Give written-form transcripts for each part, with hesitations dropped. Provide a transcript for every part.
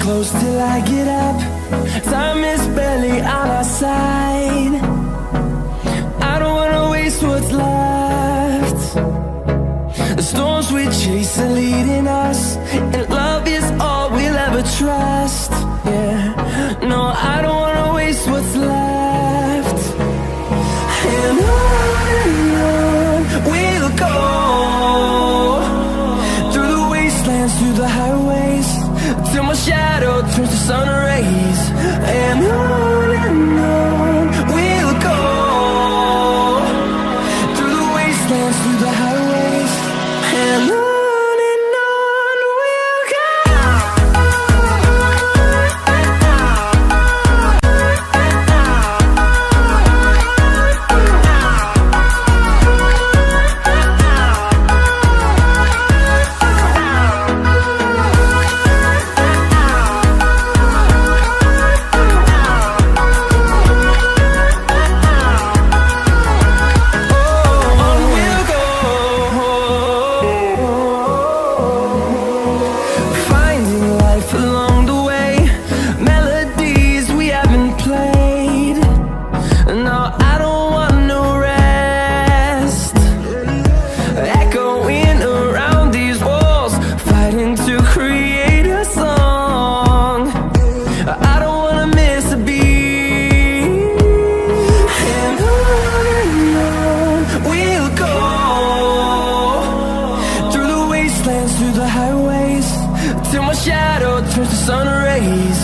close till I get up. Time is barely on our side. I don't wanna waste what's left. The storms we chase are leading us, and love is all we'll ever trust. Yeah, no, I don't wanna waste what's left. And on we'll go, through the wastelands, through the highways, till my shadow turns to sun rays. And on we'll go, through the wastelands, through the highways, and on we'll go. Through the highways, till my shadow turns to sun rays.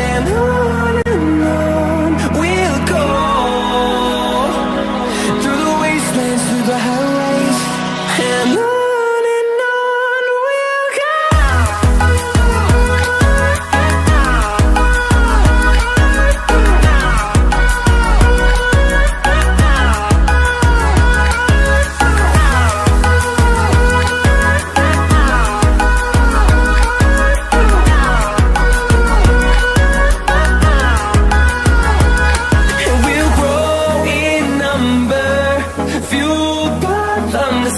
And on we'll go, through the wastelands, through the highways, and on we'll go.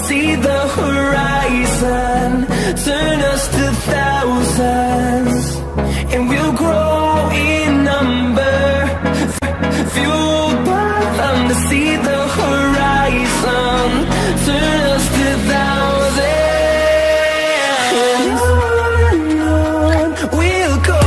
See the horizon, turn us to thousands, and we'll grow in number, fueled by them. To see the horizon, turn us to thousands, and on we'll go.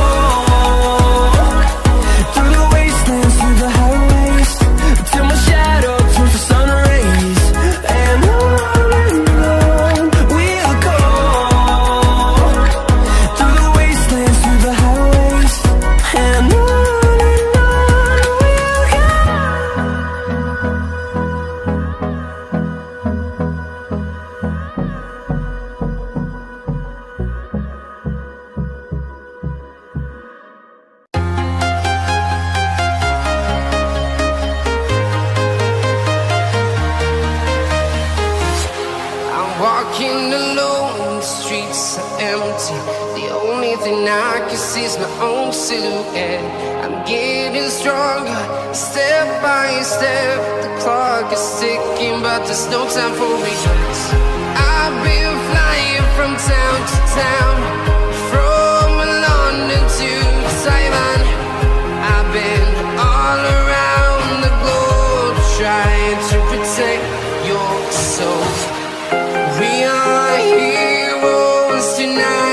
streets are empty. The only thing I can see is my own silhouette. I'm getting stronger, step by step. The clock is ticking, but there's no time for regrets. I've been flying from town to town, from London to Taiwan. I've been all around the globe, trying to protect your soul. We are heroes tonight.